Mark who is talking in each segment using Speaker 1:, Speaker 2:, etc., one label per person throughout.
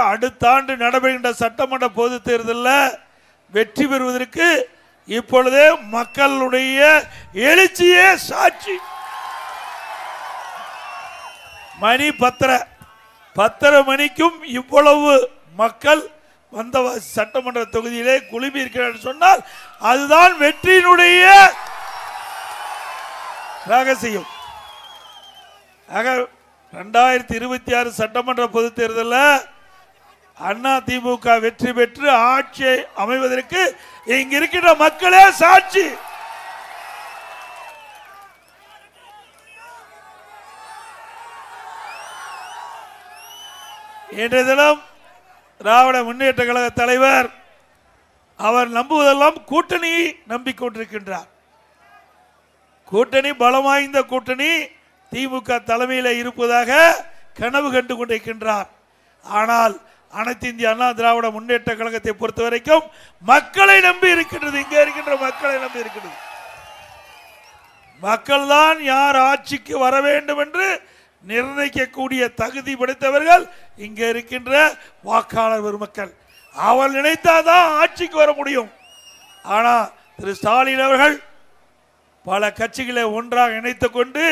Speaker 1: அடுத்த ஆண்டு நடைபெறுகின்ற சட்டமன்ற பொது தேர்தலில் வெற்றி பெறுவதற்கு இப்பொழுதே மக்களுடைய எழுச்சியே சாட்சி. மணி 10:30 மணிக்கும் இவ்வளவு மக்கள் வந்த சட்டமன்ற தொகுதியிலே குழுமி இருக்கிறார் சொன்னால் அதுதான் வெற்றியினுடைய ரகசியம். ஆக 2026 சட்டமன்ற பொது தேர்தலில் அதிமுக வெற்றி பெற்று ஆட்சியை அமைவதற்கு இங்க இருக்கிற மக்களே சாட்சி. இன்றைய தினம் திராவிட முன்னேற்ற கழக தலைவர் அவர் நம்புவதெல்லாம் கூட்டணி நம்பிக்கொண்டிருக்கின்றார். கூட்டணி பலம் வாய்ந்த கூட்டணி திமுக தலைமையில் இருப்பதாக கனவு கண்டு கொண்டிருக்கின்றார். ஆனால் அனைத்து இந்திய அண்ணா திராவிட முன்னேற்ற கழகத்தை பொறுத்த வரைக்கும் மக்களை நம்பி இருக்கின்றது. இங்கே இருக்கின்ற மக்களை நம்பி இருக்கின்றது. மக்கள் தான் யார் ஆட்சிக்கு வர வேண்டும் என்று நிர்ணயிக்கக்கூடிய தகுதி படைத்தவர்கள் இங்கே இருக்கின்ற வாக்காளர் பெருமக்கள். அவள் நினைத்தாதான் ஆட்சிக்கு வர முடியும். ஆனால் திரு ஸ்டாலின் அவர்கள் பல கட்சிகளை ஒன்றாக இணைத்துக் கொண்டு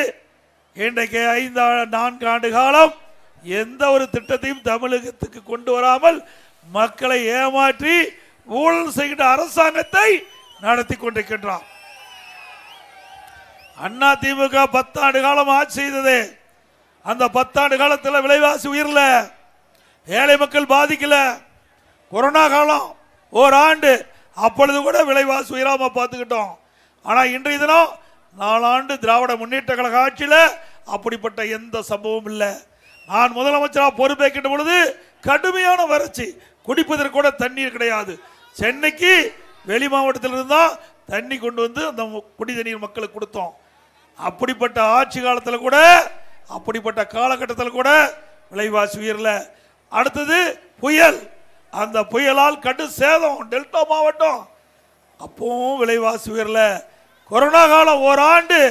Speaker 1: இன்றைக்கு 4 ஆண்டு காலம் எந்த ஒரு திட்டத்தையும் தமிழகத்துக்கு கொண்டு வராமல் மக்களை ஏமாற்றி ஊழல் செய்கின்ற அரசாங்கத்தை நடத்தி கொண்டிருக்கின்றார். அண்ணா திமுக 10 ஆண்டு காலம் ஆட்சி செய்தது. அந்த 10 ஆண்டு காலத்தில் விலைவாசி உயர்ல, ஏழை மக்கள் பாதிக்கல. கொரோனா காலம் ஓராண்டு, அப்பொழுது கூட விலைவாசி உயராம பார்த்துக்கிட்டோம். ஆனா இன்றைய தினம் 4 ஆண்டு திராவிட முன்னேற்ற கழக ஆட்சியில் அப்படிப்பட்ட எந்த சம்பவம் இல்லை. நான் முதலமைச்சராக பொறுப்பேற்கின்ற பொழுது கடுமையான வறட்சி, குடிப்பதற்கு கூட தண்ணீர் கிடையாது. சென்னைக்கு வெளி மாவட்டத்தில் இருந்தால் தண்ணி கொண்டு வந்து அந்த குடி தண்ணீர் மக்களுக்கு கொடுத்தோம். அப்படிப்பட்ட ஆட்சி காலத்தில் கூட, அப்படிப்பட்ட காலகட்டத்தில் கூட விலைவாசி உயரல. அடுத்தது புயல், அந்த புயலால் கடு சேதம் டெல்டா மாவட்டம், அப்பவும் விலைவாசி உயரல. கொரோனா காலம் ஓராண்டு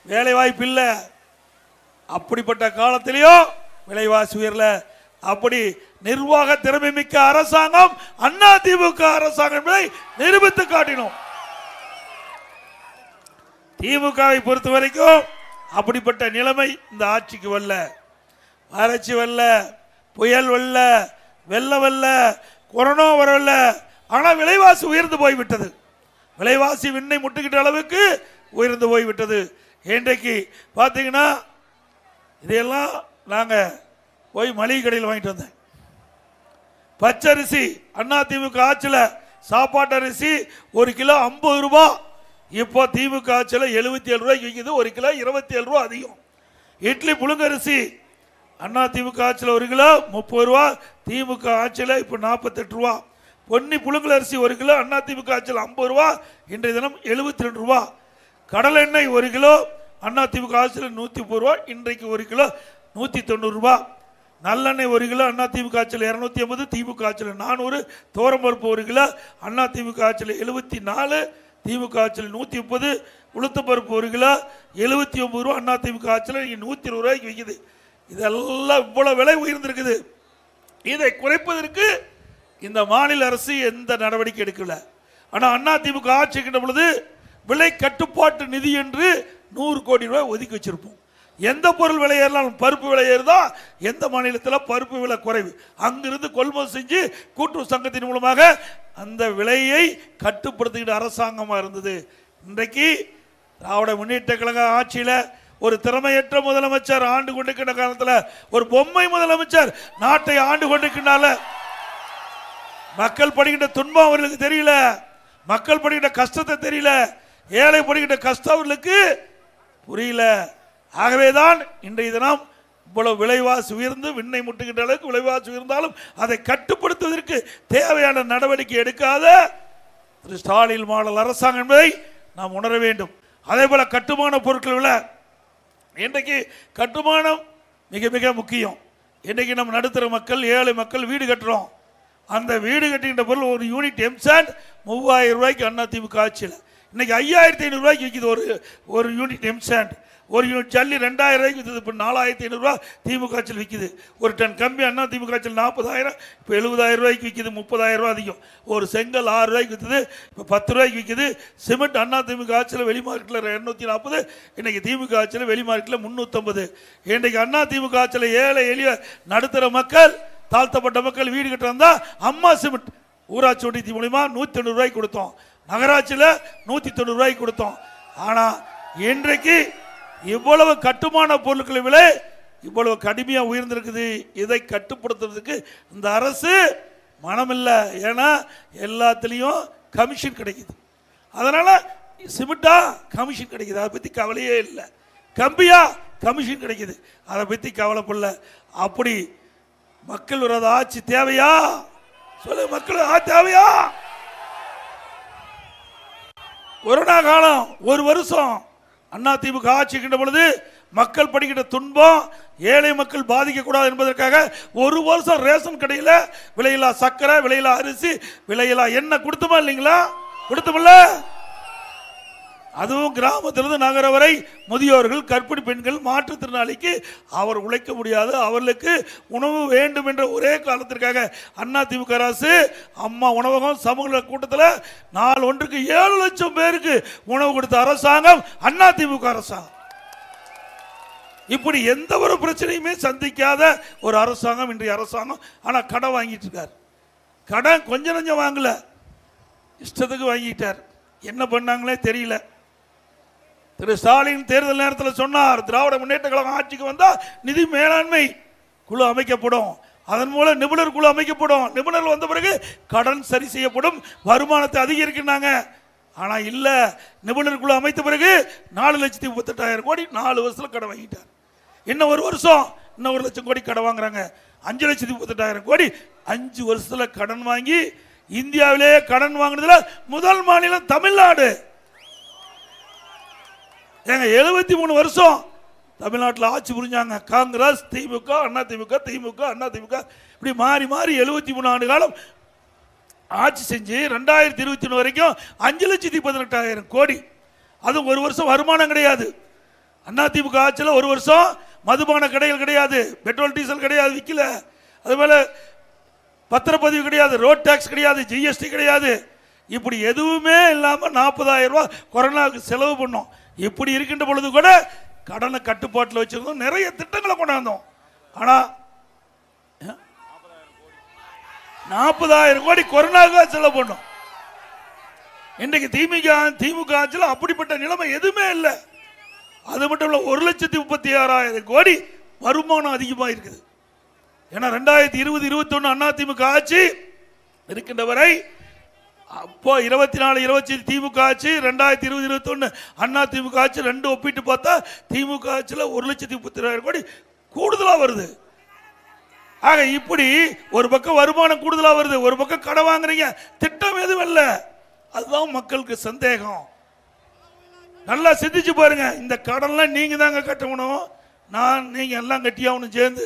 Speaker 1: வேலை வாய்ப்பு இல்லை, அப்படிப்பட்ட காலத்திலேயும் விலைவாசி உயரல. அப்படி நிர்வாக திறமை மிக்க அரசாங்கம் அதிமுக அரசாங்கம் நிரூபித்து காட்டினோம். திமுகவை பொறுத்த வரைக்கும் அப்படிப்பட்ட நிலைமை இந்த ஆட்சிக்கு வரல. வறட்சி வரல, புயல் வரல, வெள்ளம் வரல, கொரோனா வரல. ஆனால் விலைவாசி உயர்ந்து போய்விட்டது. விலைவாசி விண்ணை முட்டுக்கிட்ட அளவுக்கு உயர்ந்து போய்விட்டது. இன்றைக்கு பார்த்தீங்கன்னா இதையெல்லாம் நாங்கள் போய் மளிகை கடையில் வாங்கிட்டு வந்தேன். பச்சரிசி அதிமுக ஆட்சியில் சாப்பாட்டு அரிசி 1 கிலோ 50 ரூபா. இப்போ திமுக ஆட்சியில் 77 ரூபாய்க்கு விற்கிது. 1 கிலோ 27 ரூபா அதிகம். இட்லி புழுங்கரிசி அதிமுக ஆட்சியில் 1 கிலோ 30 ரூபா, திமுக ஆட்சியில் இப்போ 48 ரூபா. பொன்னி புழுங்கல் அரிசி 1 கிலோ அதிமுக ஆட்சியில் 50 ரூபா, இன்றைய தினம் 72 ரூபா. கடல் எண்ணெய் 1 கிலோ அதிமுக ஆட்சியில் 130 ரூபா, இன்றைக்கு 1 கிலோ 190 ரூபா. நல்லெண்ணெய் 1 கிலோ அதிமுக ஆட்சியில் 250, திமுக ஆட்சியில் 400. தோரம்பருப்பு 1 கிலோ அதிமுக ஆட்சியில் 74, திமுக ஆட்சியில் 130. உளுத்தப்பருப்பு 1 கிலோ 79 ரூபா, அதிமுக ஆட்சியில் 120 ரூபாய்க்கு விற்கிது. இதெல்லாம் இவ்வளவு விலை உயர்ந்திருக்குது. இதை குறைப்பதற்கு இந்த மாநில அரசு எந்த நடவடிக்கை எடுக்கல. ஆனால் அதிமுக ஆட்சிக்கின்ற பொழுது விலை கட்டுப்பாட்டு நிதி என்று 100 கோடி ரூபாய் ஒதுக்கி வச்சிருப்போம். எந்த பொருள் விலை ஏறினாலும், பருப்பு விலை ஏறுதா, எந்த மாநிலத்தில் பருப்பு விலை குறைவு, அங்கிருந்து கொள்முதல் செஞ்சு கூட்டுறவு சங்கத்தின் மூலமாக அந்த விலையை கட்டுப்படுத்துகிற அரசாங்கமாக இருந்தது. இன்றைக்கு திராவிட முன்னேற்ற கழக ஆட்சியில் ஒரு திறமையற்ற முதலமைச்சர் ஆண்டு கொண்டிருக்கின்ற காலத்தில், ஒரு பொம்மை முதலமைச்சர் நாட்டை ஆண்டு கொண்டிருக்கின்றால. மக்கள் படுகின்ற துன்பம் அவர்களுக்கு தெரியல, மக்கள் படுகின்ற கஷ்டத்தை தெரியல, ஏழை படுகின்ற கஷ்டம் அவர்களுக்கு புரியல. ஆகவேதான் இன்றைய தினம் இவ்வளவு விலைவாசி உயர்ந்து விண்ணை முட்டுகின்ற அளவுக்கு விலைவாசி உயர்ந்தாலும் அதை கட்டுப்படுத்துவதற்கு தேவையான நடவடிக்கை எடுக்காத திரு ஸ்டாலின் மாடல் அரசாங்கம் என்பதை நாம் உணர வேண்டும். அதே போல கட்டுமான பொருட்கள் விலை, இன்றைக்கு கட்டுமானம் மிக மிக முக்கியம். இன்றைக்கு நம்ம நடுத்தர மக்கள், ஏழை மக்கள் வீடு கட்டுறோம். அந்த வீடு கட்டுகின்ற பொருள் ஒரு யூனிட் எம்சாண்ட் 3000 ரூபாய்க்கு அதிமுக ஆட்சியில் இன்னைக்கு 5500 ரூபாய்க்கு விற்கிது ஒரு யூனிட் எம்சாண்ட். ஒரு யூனிட் ஜல்லி 2000 ரூபாய்க்கு விற்றது, இப்போ 4500 ரூபா திமுக ஆட்சியில் விற்கிது. ஒரு டன் கம்பி அண்ணா திமுக ஆட்சியில் 40,000, இப்போ 70,000 ரூபாய்க்கு விற்கிது, 30,000 ரூபா அதிகம். ஒரு செங்கல் 6 ரூபாய்க்கு விற்றது, இப்போ 10 ரூபாய்க்கு விற்கிது. சிமெண்ட் அண்ணா திமுக ஆட்சியில் வெளி மார்க்கெட்டில் 240, இன்னைக்கு திமுக ஆட்சியில் வெளி மார்க்கெட்டில் 350. இன்றைக்கு அண்ணா திமுக ஆட்சியில் ஏழை எளிய நடுத்தர மக்கள், தாழ்த்தப்பட்ட மக்கள் வீடு கட்ட வந்தா அம்மா சிமெண்ட் ஊராட்சி ஒன்றியத்தின் மூலியமா 190 ரூபாய்க்கு கொடுத்தோம், நகராட்சியில் 190 ரூபாய்க்கு கொடுத்தோம். ஆனா இன்றைக்கு இவ்வளவு கட்டுமான பொருட்கள் விலை இவ்வளவு கடுமையா உயர்ந்திருக்குது. இதை கட்டுப்படுத்துறதுக்கு இந்த அரசு மனமில்லை. ஏன்னா எல்லாத்திலையும் கமிஷன் கிடைக்குது. அதனால சிமெண்டா கமிஷன் கிடைக்குது, அதை பத்தி கவலையே இல்லை. கம்பியா கமிஷன் கிடைக்குது, அதை பத்தி கவலைப்படல. அப்படி மக்கள் விரோத ஆட்சி தேவையா? சொல்லு, மக்கள் தேவையா? கொரோனா காலம் ஒரு வருஷம் அண்ணா திமுக ஆட்சிக்கின்ற பொழுது மக்கள் படுகின்ற துன்பம், ஏழை மக்கள் பாதிக்க கூடாது என்பதற்காக ஒரு வருஷம் ரேஷன் கடையில் விலையில்லா சக்கரை, விலையில்லா அரிசி, விலையில்லா எண்ணெய் கொடுத்துமா இல்லைங்களா? கொடுத்துமில்ல. அதுவும் கிராமத்திலிருந்து நகர வரை முதியோர்கள், கர்ப்பிணி பெண்கள், மாற்றுத்திறனாளிக்கு அவர் உழைக்க முடியாது, அவர்களுக்கு உணவு வேண்டும் என்ற ஒரே காலத்திற்காக அண்ணா திமுக அரசு அம்மா உணவகம் சமூக கூட்டத்தில் நாள் ஒன்றுக்கு 7 லட்சம் பேருக்கு உணவு கொடுத்த அரசாங்கம் அண்ணா திமுக அரசாங்கம். இப்படி எந்த ஒரு பிரச்சனையுமே சந்திக்காத ஒரு அரசாங்கம் இன்றைய அரசாங்கம். ஆனால் கடன் வாங்கிட்டு இருக்கார். கடன் கொஞ்சம் நஞ்சம் வாங்கல, இஷ்டத்துக்கு வாங்கிட்டார். என்ன பண்ணாங்களே தெரியல. திரு ஸ்டாலின் தேர்தல் நேரத்தில் சொன்னார், திராவிட முன்னேற்ற கழகம் ஆட்சிக்கு வந்தால் நிதி மேலாண்மை குழு அமைக்கப்படும், அதன் மூலம் நிபுணர் குழு அமைக்கப்படும், நிபுணர் வந்த பிறகு கடன் சரி செய்யப்படும், வருமானத்தை அதிகரிக்கிறாங்க. ஆனா இல்ல, நிபுணர் குழு அமைத்த பிறகு 4,38,000 கோடி 4 வருஷத்துல கடன் வாங்கிட்டார். இன்னும் ஒரு வருஷம் இன்னும் 1 லட்சம் கோடி கடன் வாங்குறாங்க. 5,38,000 கோடி 5 வருஷத்துல கடன் வாங்கி இந்தியாவிலே கடன் வாங்கினதுல முதல் மாநிலம் தமிழ்நாடு. ஏங்க 73 வருஷம் தமிழ்நாட்டில் ஆட்சி புரிஞ்சாங்க. காங்கிரஸ், திமுக, அண்ணா திமுக, திமுக, அண்ணா திமுக, இப்படி மாறி மாறி 73 ஆண்டு காலம் ஆட்சி செஞ்சு 2021 வரைக்கும் 5,18,000 கோடி. அது ஒரு வருஷம் வருமானம் கிடையாது. அண்ணா திமுக ஆட்சியில் ஒரு வருஷம் மதுபான கடைகள் கிடையாது, பெட்ரோல் டீசல் கிடையாது, விற்கல. அதுபோல பத்திரப்பதிவு கிடையாது, ரோட் டாக்ஸ் கிடையாது, ஜிஎஸ்டி கிடையாது. இப்படி எதுவுமே இல்லாமல் 40,000 ரூபாய் கொரோனாவுக்கு செலவு பண்ணோம். இப்படி இருக்கின்ற பொழுது கூட கடனை கட்டுப்பாட்டில் வச்சிருந்தோம், நிறைய திட்டங்களை கொண்டாந்தோம். ஆனா 40,000 கோடி கொரோனாவுக்காக செலவு பண்ணோம். இன்றைக்கு திமுக ஆட்சியில் அப்படிப்பட்ட நிலைமை எதுவுமே இல்லை. அது மட்டும் இல்ல, 1,36,000 கோடி வருமானம் அதிகமாக இருக்குது. ஏன்னா 2020-21 அண்ணா திமுக ஆட்சி இருக்கின்ற வரை, அப்போ 24-25 திமுக ஆட்சி, 2020-21 அண்ணா திமுக ஆட்சி ரெண்டு ஒப்பிட்டு பார்த்தா திமுக ஆட்சியில் 1,36,000 கோடி கூடுதலா வருது. ஆக இப்படி ஒரு பக்கம் வருமானம் கூடுதலா வருது, ஒரு பக்கம் கடன் வாங்குறீங்க, திட்டம் எதுவும் இல்லை. அதுதான் மக்களுக்கு சந்தேகம். நல்லா சிந்திச்சு பாருங்க. இந்த கடன்லாம் நீங்க தாங்க கட்டணும், நீங்க எல்லாம் கட்டியாகணும் சேர்ந்து.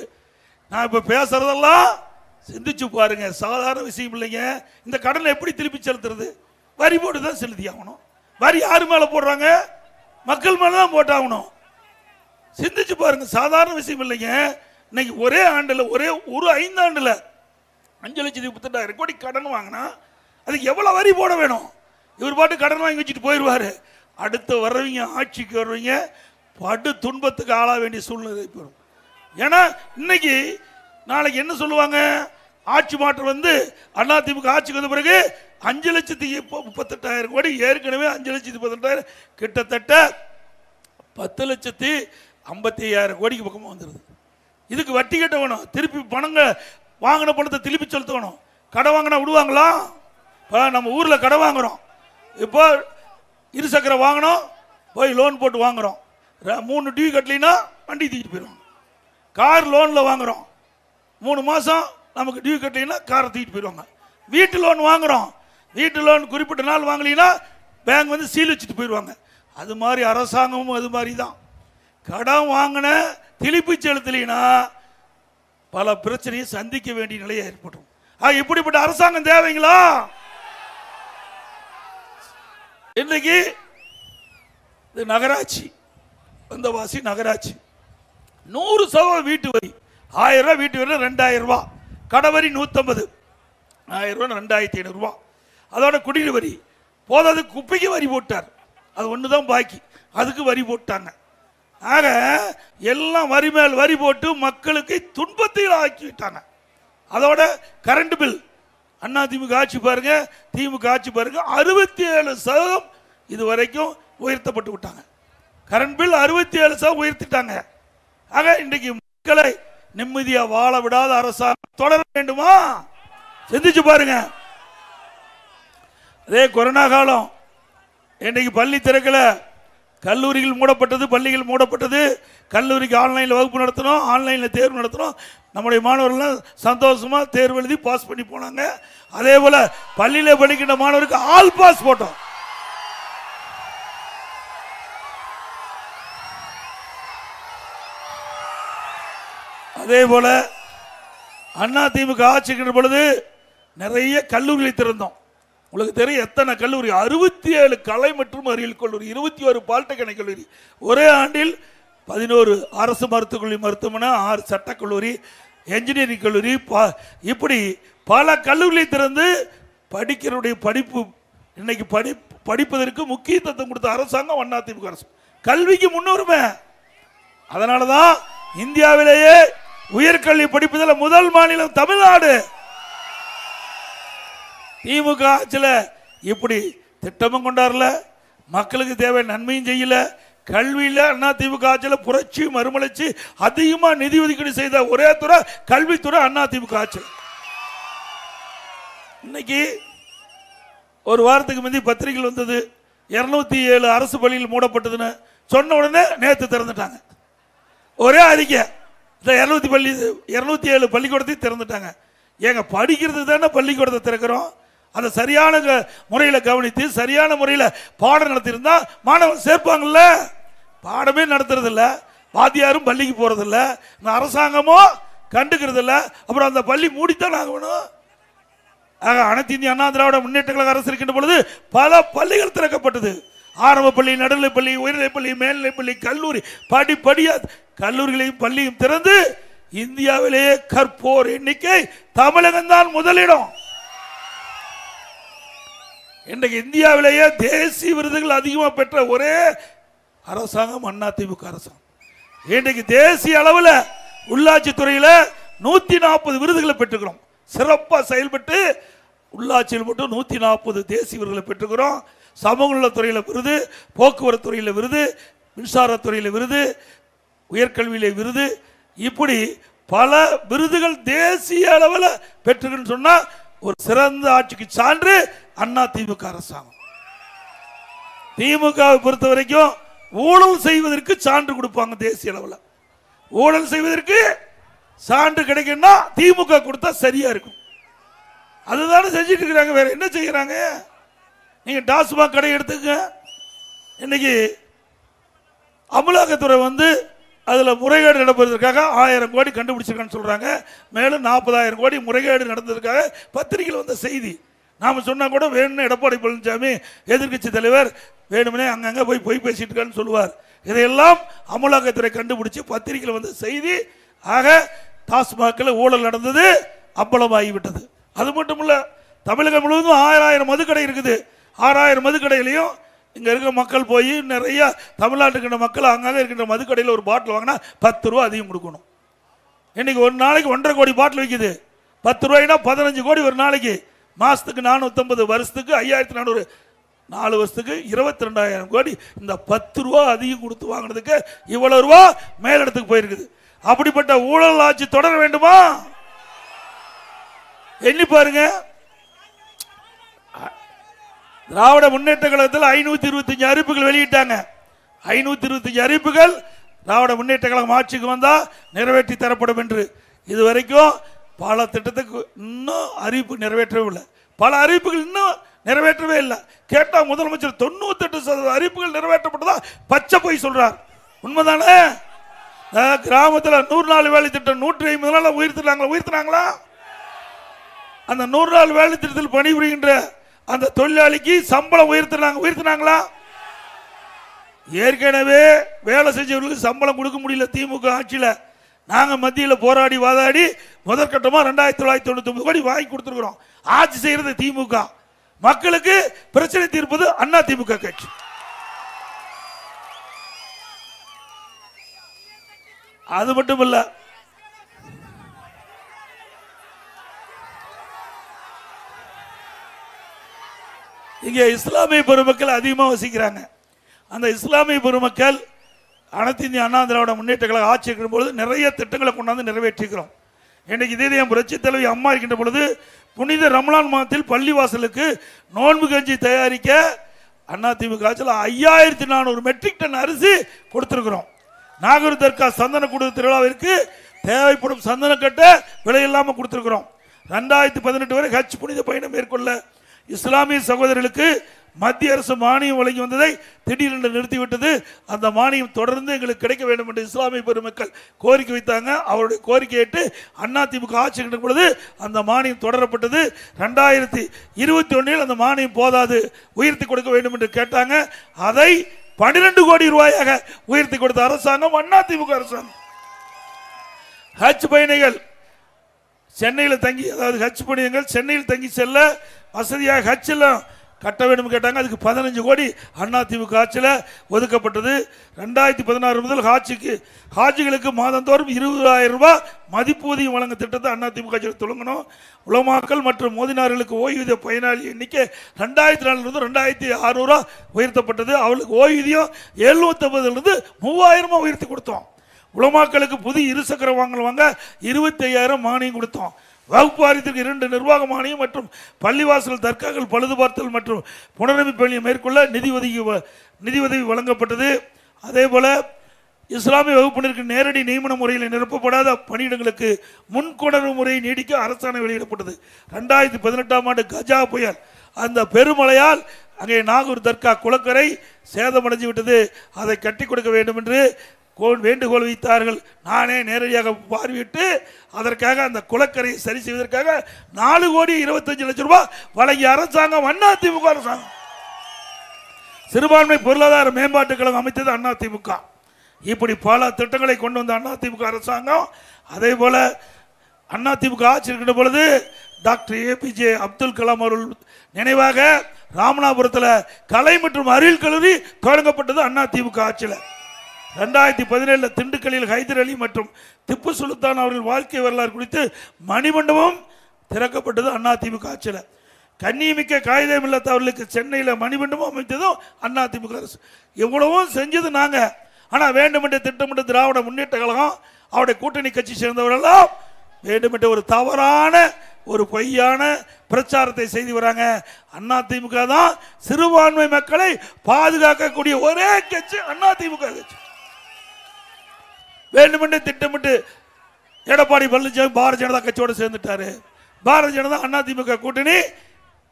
Speaker 1: நான் இப்ப பேசுறதெல்லாம் சிந்திச்சு பாருங்க, சாதாரண விஷயம் இல்லைங்க. இந்த கடனை எப்படி திருப்பி செலுத்துறது? வரி போட்டு தான் செலுத்தி ஆகணும். வரி யாரு மேல போடுறாங்க? மக்கள் மேல தான் போட்டாகணும். சிந்திச்சு பாருங்க, சாதாரண விஷயம் இல்லைங்க. இன்னைக்கு ஒரே ஆண்டுல, ஒரு 5 ஆண்டுல 5,38,000 கோடி கடன் வாங்கினா அதுக்கு எவ்வளவு வரி போட வேணும்? இவர் பாட்டு கடன் வாங்கி வச்சுட்டு போயிடுவாரு. அடுத்து வர்றவங்க, ஆட்சிக்கு வர்றவங்க படு துன்பத்துக்கு ஆள வேண்டிய சூழ்நிலை பெறும். ஏன்னா இன்னைக்கு நாளைக்கு என்ன சொல்லுவாங்க? ஆட்சி மாற்றம் வந்து அண்ணா திமுக ஆட்சிக்கு வந்த பிறகு 5,38,000 கோடி, ஏற்கனவே 5,38,000, கிட்டத்தட்ட 10,55,000 கோடிக்கு பக்கமாக வந்துடுது. இதுக்கு வட்டி கட்ட வேணும், திருப்பி பணங்க வாங்கின பணத்தை திருப்பி செலுத்தணும். கடை வாங்கினா விடுவாங்களா? நம்ம ஊரில் கடை வாங்குறோம், இப்போ இருசக்கரை வாங்கினோம், போய் லோன் போட்டு வாங்குறோம், 3 டியூ கட்டலினா வண்டி தூக்கிட்டு போயிடுவாங்க. கார் லோனில் வாங்குறோம், 3 மாதம் நமக்கு டியூ கட்டலினா காரை தூக்கிட்டு போயிடுவாங்க. வீட்டு லோன் வாங்குறோம், வீட்டு லோன் குறிப்பிட்ட நாள் வாங்கலினா பேங்க் வந்து சீல் வச்சுட்டு போயிடுவாங்க. அது மாதிரி அரசாங்கமும் அது மாதிரி தான். கடன் வாங்கின திருப்பி செலுத்தலினா பல பிரச்சனையை சந்திக்க வேண்டிய நிலையை ஏற்படும். இப்படிப்பட்ட அரசாங்கம் தேவைங்களா? இன்னைக்கு நகராட்சி வந்தவாசி நகராட்சி 100% வீட்டு வரி 1000 ரூபாய் வீட்டு வரி 2000 ரூபாய் கடவரி 150 1000 ரூபாய் 2500 ரூபாய் அதோட குடிநீர் வரி போதாது குப்பைக்கு வரி போட்டார் அது ஒண்ணுதான் பாக்கி அதுக்கு வரி போட்டாங்க ஆக எல்லாம் வரி மேல் வரி போட்டு மக்களுக்கு துன்பத்தில் ஆக்கிவிட்டாங்க அதோட கரண்ட் பில் அண்ணா திமுக ஆட்சி பாருங்க திமுக ஆட்சி பாருங்க 67% இதுவரைக்கும் உயர்த்தப்பட்டு விட்டாங்க கரண்ட் பில் 67% உயர்த்திட்டாங்க ஆக இன்றைக்கு மக்களை நிம்மதியா வாழ விடாத அரசாங்கம் தொடர வேண்டுமா சிந்திச்சு பாருங்க அதே கொரோனா காலம் இன்றைக்கு பள்ளி திறக்கல கல்லூரிகள் மூடப்பட்டது பள்ளிகள் மூடப்பட்டது கல்லூரிக்கு ஆன்லைனில் வகுப்பு நடத்தணும் ஆன்லைனில் தேர்வு நடத்தணும் நம்முடைய மாணவர்கள் சந்தோஷமா தேர்வு எழுதி பாஸ் பண்ணி போனாங்க அதே போல பள்ளியில் படிக்கின்ற மாணவருக்கு ஆல் பாஸ் போட்டோம் அதே போல அண்ணா திமுக ஆட்சிக்கின்ற பொழுது நிறைய கல்லூரிகளை திறந்தோம் உங்களுக்கு தெரியும் எத்தனை கல்லூரி 67 கலை மற்றும் அறிவியல் கல்லூரி 21 பாலிடெக்னிக் கல்லூரி ஒரே ஆண்டில் 11 அரசு மருத்துவக் கல்லூரி மருத்துவமனை 6 சட்டக்கல்லூரி என்ஜினியரிங் கல்லூரி இப்படி பல கல்லூரிகளை திறந்து படிக்கிறவருடைய படிப்பு இன்னைக்கு படிப்பதற்கு முக்கியத்துவம் கொடுத்த அரசாங்கம் அண்ணா திமுக அரசு கல்விக்கு முன்னுரிமை அதனாலதான் இந்தியாவிலேயே உயர்கல்வி படிப்பதில் முதல் மாநிலம் தமிழ்நாடு திமுக ஆட்சியில் இப்படி திட்டமும் கொண்டாடல மக்களுக்கு தேவை நன்மையும் செய்யல கல்வியில் அண்ணா திமுக ஆட்சியில் புரட்சி மறுமலர்ச்சி அதிகமா நிதி ஒதுக்கீடு செய்த ஒரே துறை கல்வித்துறை அண்ணா திமுக ஆட்சியில் இன்னைக்கு ஒரு வாரத்துக்கு முந்தி பத்திரிகைகள் வந்தது 207 அரசு பள்ளிகள் மூடப்பட்டதுன்னு சொன்ன உடனே நேற்று திறந்துட்டாங்க ஒரே அறிக்கை 207 பள்ளிக்கூடத்தை திறந்துட்டாங்க ஏங்க படிக்கிறது தானே பள்ளிக்கூடத்தை திறக்கிறோம் அதை சரியான முறையில் கவனித்து சரியான முறையில் பாடம் நடத்தியிருந்தா மாணவன் சேர்ப்பாங்கல்ல பாடமே நடத்துறது இல்ல வாத்தியாரும் பள்ளிக்கு போறது இல்ல அரசாங்கமோ கண்டுக்கிறது இல்ல அப்புறம் அந்த பள்ளி மூடித்தான் ஆகணும் அனைத்து இந்திய அண்ணா திராவிட முன்னேற்ற கழக அரசு இருக்கின்ற பொழுது பல பள்ளிகள் திறக்கப்பட்டது ஆரம்ப பள்ளி நடுநிலைப் பள்ளி உயர்நிலைப் பள்ளி மேல்நிலைப் பள்ளி கல்லூரி படிப்படியா கல்லூரிகளையும் பள்ளியும் திறந்து இந்தியாவிலேயே கற்போர் எண்ணிக்கை தமிழகம் தான் முதலிடம் இன்றைக்கு இந்தியாவிலேயே தேசிய விருதுகள் அதிகமாக பெற்ற ஒரே அரசாங்கம் அண்ணா திமுக அரசாங்கம் இன்றைக்கு தேசிய அளவில் உள்ளாட்சி துறையில் 140 விருதுகளை பெற்றுக்கிறோம் சிறப்பாக செயல்பட்டு உள்ளாட்சியில் மட்டும் 140 தேசிய விருதுகளை பெற்றுக்கிறோம் சமூக நலத்துறையில் விருது போக்குவரத்து துறையில் விருது மின்சாரத்துறையில் விருது உயர்கல்வியில விருது இப்படி பல விருதுகள் தேசிய அளவில் பெற்றுக்கன்னு சொன்னா ஒரு சிறந்த ஆட்சிக்கு சான்று அண்ணா திமுக அரசாங்கம் திமுகவை பொறுத்த வரைக்கும் ஊழல் செய்வதற்கு சான்று கொடுப்பாங்க தேசிய அளவில் ஊழல் செய்வதற்கு சான்று கிடைக்கும்னா திமுக கொடுத்தா சரியா இருக்கும் அதுதானே செஞ்சிட்டு இருக்கிறாங்க வேற என்ன செய்யறாங்க நீங்க டாஸ்மாக் கடை எடுத்துக்க இன்னைக்கு அமலாக்கத்துறை வந்து அதுல முறைகேடு நடப்பதற்காக 1000 கோடி கண்டுபிடிச்சிருக்கான்னு சொல்றாங்க மேலும் 40,000 கோடி முறைகேடு நடந்ததற்காக பத்திரிகையில் வந்த செய்தி நாம சொன்னா கூட வேணும்னு எடப்பாடி பழனிசாமி எதிர்கட்சி தலைவர் வேணும்னே அங்கங்க போய் பேசிட்டு இருக்கான்னு சொல்லுவார் இதையெல்லாம் அமலாக்கத்துறை கண்டுபிடிச்சு பத்திரிகையில் வந்த செய்தி ஆக டாஸ்மாகில் ஊழல் நடந்தது அம்பலமாகிவிட்டது அது மட்டும் இல்ல தமிழகம் முழுவதும் 6000 மதுக்கடை இருக்குது 6000 மதுக்கடையிலையும் இங்க இருக்க மக்கள் போய் நிறைய தமிழ்நாட்டுக்கு மக்கள் அங்கங்க இருக்கின்ற மதுக்கடையில் ஒரு பாட்டில் வாங்கினா 10 ரூபா அதிகம் கொடுக்கணும் இன்னைக்கு ஒரு நாளைக்கு 1.5 கோடி பாட்டில் விற்குது 10 ரூபாய்னா 15 கோடி ஒரு நாளைக்கு மாசத்துக்கு 450 வருஷத்துக்கு 5400 4 வருஷத்துக்கு 22,000 கோடி இந்த 10 ரூபா அதிகம் கொடுத்து வாங்கினதுக்கு இவ்வளவு ரூபா மேலிடத்துக்கு போயிருக்குது அப்படிப்பட்ட ஊழல் ஆட்சி தொடர வேண்டுமா எண்ணி பாருங்க திராவிட முன்னேற்ற கழகத்தில் 525 அறிவிப்புகள் வெளியிட்டாங்க 525 அறிவிப்புகள் திராவிட முன்னேற்ற கழகம் ஆட்சிக்கு வந்தா நிறைவேற்றி தரப்படும் என்று இதுவரைக்கும் பல திட்டத்துக்கு இன்னும் அறிவிப்பு நிறைவேற்றவே இல்லை பல அறிவிப்புகள் இன்னும் நிறைவேற்றவே இல்லை கேட்டா முதலமைச்சர் 98% அறிவிப்புகள் நிறைவேற்றப்பட்டதா பச்சை போய் சொல்றார் உண்மைதானே கிராமத்தில் 100 நாள் வேலை திட்டம் 150 நாள் உயர்த்தினாங்களா அந்த 100 நாள் வேலை திட்டத்தில் பணிபுரிகின்ற அந்த தொழிலாளிக்கு சம்பளம் உயர்த்தினாங்களா ஏற்கனவே வேலை செஞ்சவர்களுக்கு சம்பளம் கொடுக்க முடியல திமுக ஆட்சியில். நாங்கள் மத்தியில் போராடி வாதாடி முதற்கட்டமாக 2999 கோடி வாங்கி கொடுத்துருக்குறோம். ஆட்சி செய்யறது திமுக, மக்களுக்கு பிரச்சனை தீர்ப்பது அண்ணா திமுக கட்சி. அது மட்டும் இல்ல, இங்கே இஸ்லாமிய பெருமக்கள் அதிகமாக வசிக்கிறாங்க. அந்த இஸ்லாமிய பெருமக்கள் அனைத்து இந்திய அண்ணா திராவிட முன்னேற்ற கழக ஆட்சி இருக்கிற பொழுது நிறைய திட்டங்களை கொண்டாந்து நிறைவேற்றிக்கிறோம். இன்னைக்கு இதே என் புரட்சி தலைவி அம்மா இருக்கின்ற பொழுது புனித ரமலான் மாதத்தில் பள்ளிவாசலுக்கு நோன்பு கஞ்சி தயாரிக்க அதிமுக ஆட்சியில் 5400 மெட்ரிக் டன் அரிசி கொடுத்திருக்கிறோம். நாகூர் தர்கா சந்தன கூடு திருவிழாவிற்கு தேவைப்படும் சந்தன கட்ட விலை இல்லாமல் கொடுத்திருக்கிறோம். 2018 வரை ஹஜ் புனித பயணம் மேற்கொள்ள இஸ்லாமிய சகோதரர்களுக்கு மத்திய அரசு மானியம் வழங்கி வந்ததை திடீரென்று நிறுத்திவிட்டது. அந்த மானியம் தொடர்ந்து எங்களுக்கு கிடைக்க வேண்டும் என்று இஸ்லாமிய பெருமக்கள் கோரிக்கை வைத்தாங்க. அவருடைய கோரிக்கை ஏற்று அதிமுக ஆட்சி இருக்கின்ற பொழுது அந்த மானியம் தொடரப்பட்டது. 2021 அந்த மானியம் போதாது, உயர்த்தி கொடுக்க வேண்டும் என்று கேட்டாங்க. அதை 12 கோடி ரூபாயாக உயர்த்தி கொடுத்த அரசாங்கம் அதிமுக அரசாங்கம். ஹஜ் பயணிகள் சென்னையில் தங்கி, அதாவது ஹஜ் பயணிகள் சென்னையில் தங்கி செல்ல வசதியாக ஹஜ் எல்லாம் கட்ட வேண்டும் கேட்டாங்க. அதுக்கு 15 கோடி அதிமுக ஆட்சியில் ஒதுக்கப்பட்டது. 2016 முதல் ஹாஜிகளுக்கு மாதந்தோறும் 20,000 ரூபாய் மதிப்பூதியம் வழங்க திட்டத்தை அதிமுக ஆட்சியில் தொடங்கணும். உலமாக்கள் மற்றும் மோதினார்களுக்கு ஓய்வூதிய பயனாளி எண்ணிக்கை 2004 2600 உயர்த்தப்பட்டது. அவர்களுக்கு ஓய்வூதியம் 750 3000 உயர்த்தி கொடுத்தோம். உலமாக்களுக்கு புதிய இருசக்கர வாங்கல் வாங்க 25,000 மானியம் கொடுத்தோம். வகுப்பு வாரியத்திற்கு 2 நிர்வாக மானியம் மற்றும் பள்ளிவாசல் தர்காக்கள் பழுதுபார்த்தல் மற்றும் புனரமைப்பு பணியை மேற்கொள்ள நிதி உதவி வழங்கப்பட்டது. அதே போல இஸ்லாமிய வகுப்பினருக்கு நேரடி நியமன முறையில் நிரப்பப்படாத பணியிடங்களுக்கு முன்கொணர்வு முறையை நீடிக்க அரசாணை வெளியிடப்பட்டது. 2018 ஆண்டு கஜா புயல் அந்த பெருமழையால் அங்கே நாகூர் தர்கா குளக்கரை சேதமடைந்து விட்டது. அதை கட்டி கொடுக்க வேண்டும் என்று வேண்டுகோள் வைத்தார்கள். நானே நேரடியாக பார்வையிட்டு அதற்காக அந்த குளக்கரையை சரி செய்வதற்காக 4,25,00,000 ரூபாய் வழங்கிய அரசாங்கம் அதிமுக அரசாங்கம். சிறுபான்மை பொருளாதார மேம்பாட்டு கழகம் அமைத்தது அதிமுக. இப்படி பல திட்டங்களை கொண்டு வந்த அதிமுக அரசாங்கம். அதே போல அதிமுக ஆட்சி இருக்கின்ற பொழுது டாக்டர் APJ அப்துல் கலாம் அவர்கள் நினைவாக ராமநாதபுரத்தில் கலை மற்றும் அறிவியல் கல்லூரி தொடங்கப்பட்டது அதிமுக ஆட்சியில். 2017 திண்டுக்கல்லில் ஹைதர் அலி மற்றும் திப்பு சுல்தான் அவர்கள் வாழ்க்கை வரலாறு குறித்து மணிமண்டபம் திறக்கப்பட்டது அதிமுக ஆட்சியில். கண்ணியமிக்க காகிதம் இல்லாதவர்களுக்கு சென்னையில் மணிமண்டபம் அமைத்ததும் அதிமுக அரசு. எவ்வளவும் செஞ்சது நாங்க. ஆனா வேண்டுமென்ற திட்டமிட்ட திராவிட முன்னேற்ற கழகம் அவருடைய கூட்டணி கட்சி சேர்ந்தவரெல்லாம் வேண்டுமென்ற ஒரு தவறான ஒரு பொய்யான பிரச்சாரத்தை செய்து வராங்க. அதிமுக தான் சிறுபான்மை மக்களை பாதுகாக்கக்கூடிய ஒரே கட்சி அதிமுக கட்சி. வேண்டுமென்று திட்டமிட்டு எடப்பாடி பழனிசாமி பாரதிய ஜனதா கட்சியோடு சேர்ந்துட்டாரு. பாரதிய ஜனதா அதிமுக கூட்டணி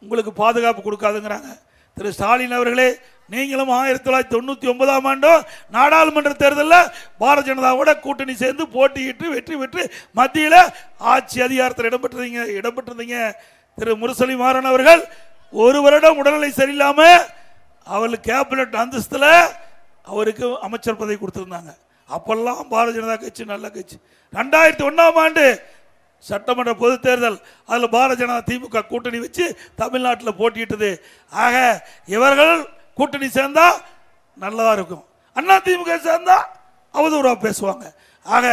Speaker 1: உங்களுக்கு பாதுகாப்பு கொடுக்காதுங்கிறாங்க. திரு ஸ்டாலின் அவர்களே, நீங்களும் 1999 ஆண்டும் நாடாளுமன்ற தேர்தலில் பாரதிய ஜனதாவோட கூட்டணி சேர்ந்து போட்டியிட்டு வெற்றி பெற்று மத்தியில் ஆட்சி அதிகாரத்தில் இடம்பெற்றிருந்தீங்க. திரு முரசொலி மாறன் அவர்கள் 1 வருடம் உடல்நிலை சரியில்லாம அவருக்கு கேபினட் அந்தஸ்துல அவருக்கு அமைச்சர் பதவி கொடுத்திருந்தாங்க. அப்பெல்லாம் பாரதிய ஜனதா கட்சி நல்ல கட்சி. 2001 ஆண்டு சட்டமன்ற பொது தேர்தல், அதில் பாரதிய ஜனதா திமுக கூட்டணி வச்சு தமிழ்நாட்டில் போட்டியிட்டது. ஆக இவர்கள் கூட்டணி சேர்ந்தா நல்லதா இருக்கும், அதிமுக சேர்ந்தா அவதூறா பேசுவாங்க. ஆக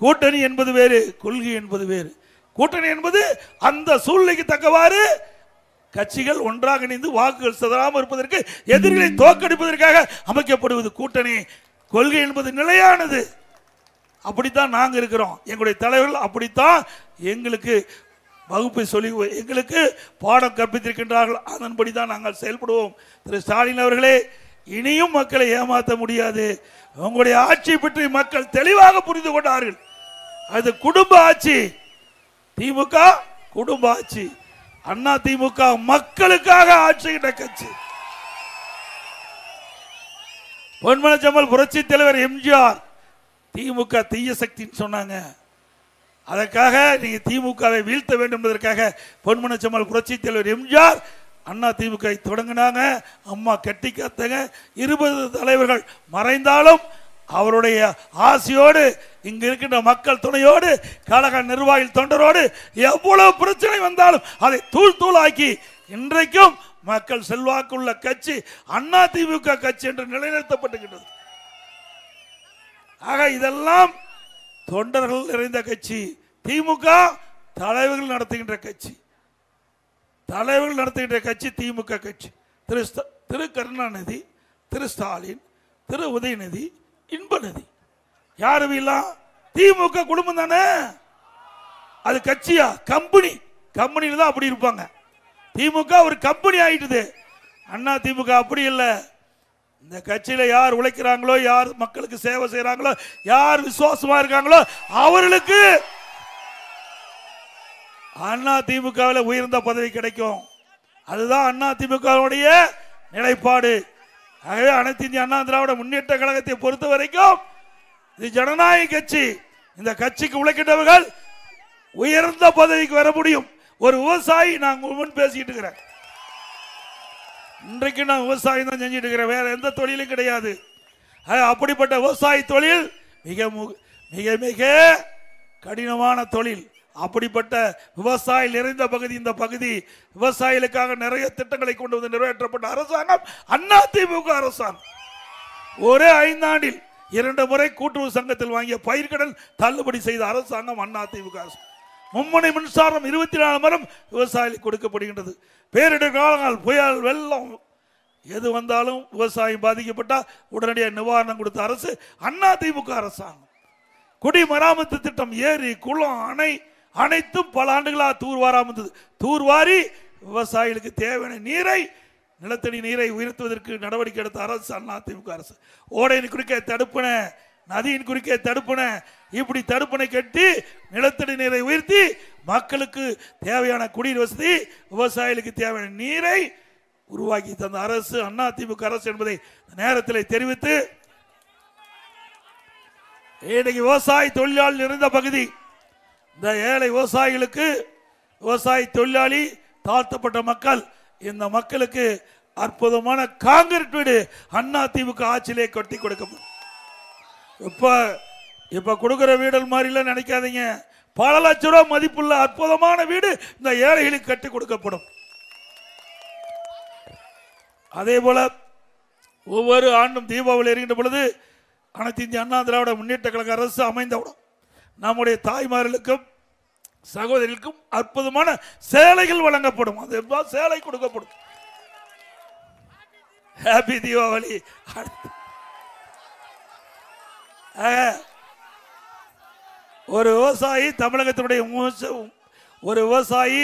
Speaker 1: கூட்டணி என்பது வேறு, கொள்கை என்பது வேறு. கூட்டணி என்பது அந்த சூழ்நிலைக்கு தக்கவாறு கட்சிகள் ஒன்றாக இணைந்து வாக்குகள் சிதறாமல் இருப்பதற்கு, எதிரிகளை தோற்கடிப்பதற்காக அமைக்கப்படுவது கூட்டணி. கொள்கை என்பது நிலையானது. அப்படித்தான் நாங்கள் இருக்கிறோம். எங்களுடைய தலைவர்கள் அப்படித்தான் எங்களுக்கு வகுப்பை சொல்லி எங்களுக்கு பாடம் கற்பித்திருக்கின்றார்கள். அதன்படி தான் நாங்கள் செயல்படுவோம். திரு ஸ்டாலின் அவர்களே, இனியும் மக்களை ஏமாற்ற முடியாது. உங்களுடைய ஆட்சியை பற்றி மக்கள் தெளிவாக புரிந்து கொண்டார்கள். அது குடும்ப ஆட்சி. திமுக குடும்ப ஆட்சி, அதிமுக மக்களுக்காக ஆட்சியிட்ட கட்சி. பொன்மனச்செம்மல் புரட்சி தலைவர் எம்ஜிஆர் திமுக தீய சக்தின்னு சொன்னாங்க. அதற்காக நீங்க திமுகவை வீழ்த்த வேண்டும் என்பதற்காக பொன்மனச்செம்மல் புரட்சி தலைவர் எம்ஜிஆர் அண்ணா திமுக தொடங்கினாங்க. அம்மா கட்டி காத்தங்க. 20 தலைவர்கள் மறைந்தாலும் அவருடைய ஆசையோடு இங்க இருக்கின்ற மக்கள் துணையோடு கழக நிர்வாகிகள் தொண்டரோடு எவ்வளவு பிரச்சனை வந்தாலும் அதை தூள் தூளாக்கி இன்றைக்கும் மக்கள் செல்வாக்குள்ள கட்சி அண்ணா திமுக கட்சி என்று நிலைநிறுத்தப்பட்டுகின்றது. ஆக இதெல்லாம் தொண்டர்கள் நிறைந்த கட்சி. திமுக தலைவர்கள் நடத்துகின்ற கட்சி. தலைவர்கள் நடத்துகின்ற கட்சி திமுக கட்சி. திரு கருணாநிதி, திரு ஸ்டாலின், திரு உதயநிதி, இன்பநிதி யாருவெல்லாம் திமுக குடும்பம் தானே. அது கட்சியா? கம்பெனி. கம்பெனியில தான் அப்படி இருப்பாங்க. திமுக ஒரு கம்பெனி ஆயிட்டுது. அண்ணா திமுக அப்படி இல்லை. இந்த கட்சியில யார் உழைக்கிறாங்களோ, யார் மக்களுக்கு சேவை செய்யறாங்களோ, யார் விசுவாசமா இருக்காங்களோ அவர்களுக்கு அண்ணா திமுகவில் உயர்ந்த பதவி கிடைக்கும். அதுதான் அண்ணா திமுகவுடைய நிலைப்பாடு. ஆகவே அனைத்து இந்திய அண்ணா திராவிட முன்னேற்ற கழகத்தை பொறுத்த வரைக்கும் இது ஜனநாயக கட்சி. இந்த கட்சிக்கு உழைக்கின்றவர்கள் உயர்ந்த பதவிக்கு வர முடியும். ஒரு விவசாயி, நான் முன் பேசிட்டு இருக்கிறேன், இன்றைக்கு நான் விவசாயம் தான் செஞ்சுட்டு இருக்கிறேன், வேற எந்த தொழிலும் கிடையாது. அப்படிப்பட்ட விவசாய தொழில் மிக மிக மிக கடினமான தொழில். அப்படிப்பட்ட விவசாயிகள் நிறைந்த பகுதி இந்த பகுதி. விவசாயிகளுக்காக நிறைய திட்டங்களை கொண்டு வந்து நிறைவேற்றப்பட்ட அரசாங்கம் அண்ணா திமுக அரசாங்கம். ஒரே 5 ஆண்டில் 2 முறை கூட்டுறவு சங்கத்தில் வாங்கிய பயிர்க்கடன் தள்ளுபடி செய்த அரசாங்கம் அண்ணா திமுக அரசு. மும்முனை மின்சாரம் 24 மணி நேரம் விவசாயிகளுக்கு கொடுக்கப்படுகின்றது. பேரிடர் காலங்கள், புயல், வெள்ளம் எது வந்தாலும் விவசாயம் பாதிக்கப்பட்டால் உடனடியாக நிவாரணம் கொடுத்த அரசு அண்ணா திமுக அரசாங்கம். குடிமராமத்து திட்டம், ஏரி, குளம், அணை அனைத்தும் பல ஆண்டுகளாக தூர்வாராமல் இருந்தது. தூர்வாரி விவசாயிகளுக்கு தேவையான நீரை, நிலத்தடி நீரை உயர்த்துவதற்கு நடவடிக்கை எடுத்த அரசு அண்ணா திமுக அரசு. ஓடையின் குறுக்கே தடுப்பணை, நதியின் குறுக்கே தடுப்பணை, இப்படி தடுப்பணை கட்டி நிலத்தடி நீரை உயர்த்தி மக்களுக்கு தேவையான குடிநீர் வசதி, விவசாயிகளுக்கு தேவையான நீரை உருவாக்கி தந்த அரசு அண்ணா திமுக அரசு என்பதை நேரத்தில் தெரிவித்து, இன்னைக்கு விவசாய தொழிலாளி நிறைந்த பகுதி. இந்த ஏழை விவசாயிகளுக்கு, விவசாய தொழிலாளி, தாழ்த்தப்பட்ட மக்கள், இந்த மக்களுக்கு அற்புதமான காங்கிரீட் வீடு அண்ணா திமுக ஆட்சியிலே கட்டி கொடுக்கப்படும். இப்ப கொடுக்கிற வீடு மாதிரிலாம் நினைக்காதீங்க. பல லட்சம் ரூபாய் மதிப்புள்ள அற்புதமான வீடு இந்த ஏழைகளுக்கு கட்டி கொடுக்கப்படும். அதே போல ஒவ்வொரு ஆண்டும் தீபாவளி எரிகின்ற பொழுது அனைத்து இந்திய அண்ணா திராவிட முன்னேற்ற கழக அரசு அமைந்தவுடன் நம்முடைய தாய்மார்களுக்கும் சகோதரிகளுக்கும் அற்புதமான சேலைகள் வழங்கப்படும். அது சேலை கொடுக்கப்படும். ஹாப்பி தீபாவளி. ஒரு விவசாயி, தமிழகத்தினுடைய ஒரு விவசாயி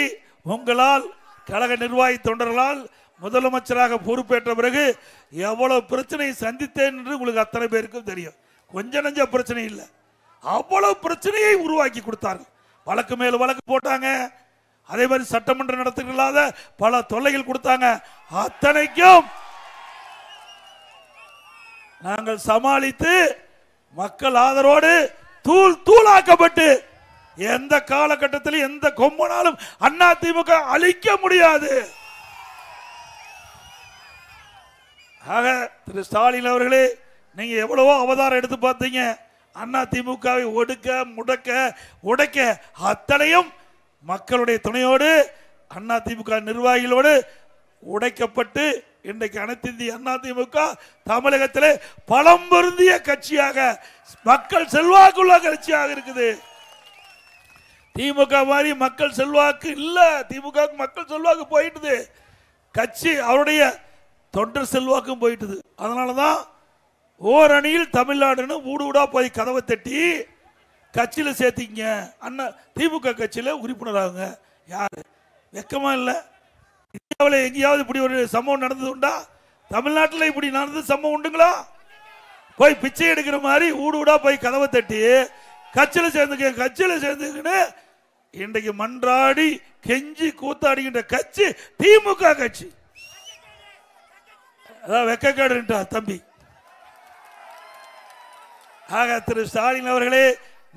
Speaker 1: உங்களால், கழக நிர்வாகி தொண்டர்களால் முதலமைச்சராக பொறுப்பேற்ற பிறகு எவ்வளவு பிரச்சனையை சந்தித்தேன் என்று உங்களுக்கு அத்தனை பேருக்கும் தெரியும். கொஞ்ச நஞ்ச பிரச்சனை இல்லை, அவ்வளவு பிரச்சனையை உருவாக்கி கொடுத்தார்கள். வழக்கு மேல் வழக்கு போட்டாங்க. அதே மாதிரி சட்டமன்ற நடத்துகளாத பல தொல்லைகள் கொடுத்தாங்க. அத்தனைக்கும் நாங்கள் சமாளித்து மக்கள் ஆதரவோடு தூள் தூளாக்கப்பட்டு எந்த காலகட்டத்திலும் எந்த கொம்பனாலும் அண்ணா திமுக அழிக்க முடியாது. ஆக திரு ஸ்டாலின் அவர்களே, நீங்க எவ்வளவோ அவதாரம் எடுத்து பார்த்தீங்க. அண்ணா திமுகவை ஒடுக்க, முடக்க, உடைக்க அத்தனையும் மக்களுடைய துணையோடு, அண்ணா திமுக நிர்வாகிகளோடு உடைக்கப்பட்டு இன்றைக்கு அனைத்து இந்திய அண்ணா திமுக தமிழகத்திலே பலம் பொருந்திய கட்சியாக, மக்கள் செல்வாக்குள்ள கட்சியாக இருக்குது. திமுக மாதிரி மக்கள் செல்வாக்கு இல்ல. திமுக மக்கள் செல்வாக்கு போயிட்டுது. கட்சி அவருடைய தொண்டர் செல்வாக்கும் போயிட்டுது. அதனாலதான் ஓரணியில் தமிழ்நாடுன்னு ஊடு ஊடா போய் கதவை தட்டி கட்சியில சேர்த்திங்க. அண்ணா திமுக கட்சியில உறுப்பினராகுங்க. யாரு வெக்கமா இல்ல? இந்தியாவில் எங்கேயாவது இப்படி ஒரு சம்பவம் நடந்தது உண்டா? தமிழ்நாட்டில் இப்படி நடந்தது சம்பவம் உண்டுங்களா? போய் பிச்சை எடுக்கிற மாதிரி ஊடு ஊடா போய் கதவை தட்டி கட்சியில சேர்ந்துக்க, கட்சியில சேர்ந்துக்குன்னு இன்றைக்கு மன்றாடி கெஞ்சி கூத்தாடுகின்ற கட்சி திமுக கட்சி. அதான் வெக்கக்காடுன்ட்டா தம்பி. ஆக திரு ஸ்டாலின் அவர்களே,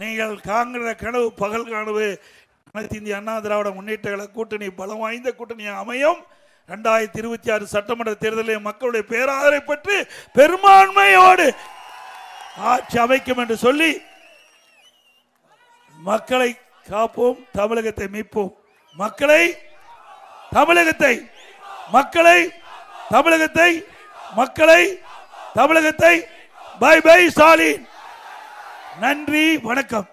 Speaker 1: நீங்கள் காங்கிற கனவு பகல் கனவு. அனைத்து இந்திய அண்ணா திராவிட முன்னேற்ற கழக கூட்டணி பலம் வாய்ந்த கூட்டணி அமையும். 2026 சட்டமன்ற தேர்தலில் மக்களுடைய பேராதரவை பெற்று பெரும்பான்மையோடு ஆட்சி அமைக்கும் என்று சொல்லி மக்களை காப்போம், தமிழகத்தை மீட்போம். மக்களை தமிழகத்தை மக்களை தமிழகத்தை மக்களை தமிழகத்தை பை பை ஸ்டாலின். நன்றி, வணக்கம்.